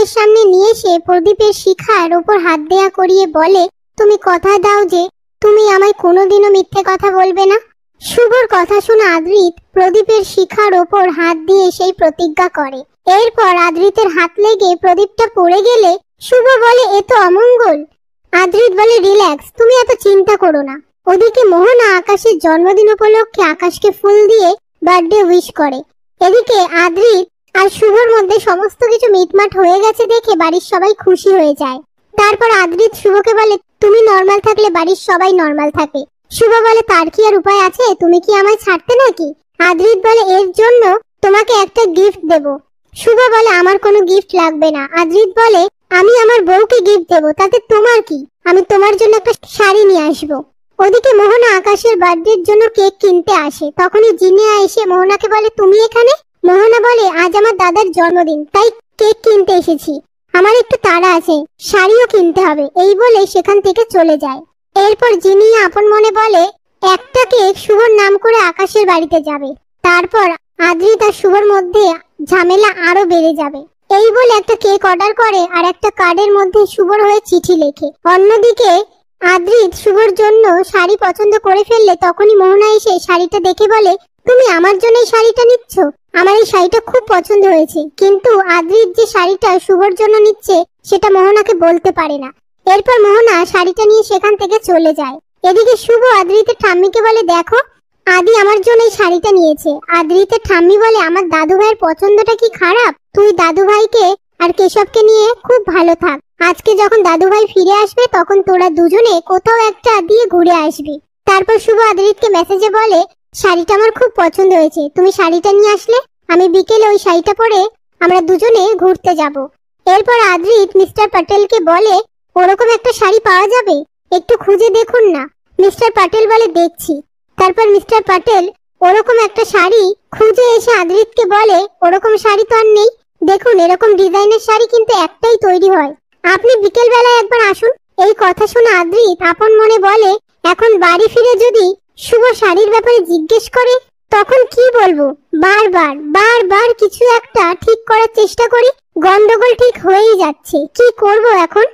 শুভের সামনে নিয়ে এসে প্রদীপের শিখার ওপর হাত দেয়া করিয়ে বলে, তুমি কথা দাও যে তুমি আমায় কোনোদিনও মিথ্যে কথা বলবে না। শুভর কথা শুনে আদ্রিত প্রদীপের শিখার ওপর হাত দিয়ে সেই প্রতিজ্ঞা করে। এরপর আদ্রিতের হাত লেগে প্রদীপটা পড়ে গেলে শুভ বলে, এ তো অমঙ্গল। আদ্রিত বলে, রিল্যাক্স, তুমি এত চিন্তা করো না। ওদিকে মোহনা আকাশের জন্মদিন উপলক্ষে আকাশকে ফুল দিয়ে বার্থডে উইশ করে। এদিকে আদ্রিত আর শুভর মধ্যে সমস্ত কিছু মিটমাট হয়ে গেছে দেখে বাড়ির সবাই খুশি হয়ে যায়। তারপর আদ্রিত শুভকে বলে, তুমি নর্মাল থাকলে বাড়ির সবাই নর্মাল থাকে। শুভ বলে, তার কি আর উপায় আছে, তুমি কি আমায় ছাড়তে নাকি? আদ্রিত বলে, এর জন্য তোমাকে একটা গিফট দেব। শুভ বলে, আমার কোনো গিফট লাগবে না। আদ্রিত বলে, আমি আমার বউকে গিফট দেব, তাতে তোমার কি? আমি তোমার জন্য একটা শাড়ি নিয়ে আসবো। ওদিকে মোহনা আকাশের বার্থডের জন্য কেক কিনতে আসে। তখনই জিনিয়া এসে মোহনাকে বলে, তুমি এখানে? মোহনা বলে, আজ আমার দাদার জন্মদিন, তাই কেক কিনতে এসেছি। আমার একটু তাড়া আছে, শাড়িও কিনতে হবে। এই বলে সেখান থেকে চলে যায়। এরপর জিনিয়া আপন মনে বলে, একটা কেক শুভর নাম করে আকাশের বাড়িতে যাবে। তারপর আদ্রিত আর শুভর মধ্যে ঝামেলা আরো বেড়ে যাবে। এই বলে একটা কেক অর্ডার করে আর একটা কার্ডের মধ্যে শুভর হয়ে চিঠি লেখে। অন্যদিকে আদ্রিত শুভর জন্য শাড়ি পছন্দ করে ফেললে তখনই মোহনা এসে শাড়িটা দেখে বলে, তুমি আমার জন্য এই শাড়িটা নিচ্ছ? আমার এই শাড়িটা খুব পছন্দ হয়েছে। কিন্তু আদ্রিত যে শাড়িটা শুভর জন্য নিচ্ছে সেটা মোহনাকে বলতে পারে না। এরপর মোহনা শাড়িটা নিয়ে সেখান থেকে চলে যায়। এদিকে শুভ আদ্রিতের ঠাম্মিকে বলে, দেখো, আদি আমার জন্য এই শাড়িটা নিয়েছে। আদ্রিতের ঠাম্মি বলে, আমার দাদু ভাইয়ের পছন্দটা কি খারাপ? তুই দাদু ভাইকে আর কেশবকে নিয়ে খুব ভালো থাক। আজকে যখন দাদু ভাই ফিরে আসবে তখন তোরা দুজনে কোথাও একটা দিয়ে ঘুরে আসবি। তারপর শুভ আদ্রিতকে মেসেজে বলে, শাড়িটা আমার খুব পছন্দ হয়েছে, তুমি শাড়িটা নিয়ে আসলে আমি বিকেলে ওই শাড়িটা পরে আমরা দুজনে ঘুরতে যাব। এরপর আদ্রিত মিস্টার প্যাটেলকে বলে, ওরকম একটা শাড়ি পাওয়া যাবে? একটু খুঁজে দেখুন না। মিস্টার প্যাটেল বলে, দেখছি। তারপর মিস্টার প্যাটেল ওরকম একটা শাড়ি খুঁজে এসে আদ্রিতকে বলে, ওরকম শাড়ি তো আর নেই, দেখুন এরকম ডিজাইনের শাড়ি কিন্তু একটাই তৈরি হয়, আপনি বিকেল বেলায় একবার আসুন। এই কথা শুনে আদ্রিত আপন মনে বলে, এখন বাড়ি ফিরে যদি শুভ শাড়ির ব্যাপারে জিজ্ঞেস করে তখন কি বলবো? বারবার বারবার কিছু একটা ঠিক করার চেষ্টা করি, গন্ডগোল ঠিক হয়েই যাচ্ছে, কি করব এখন?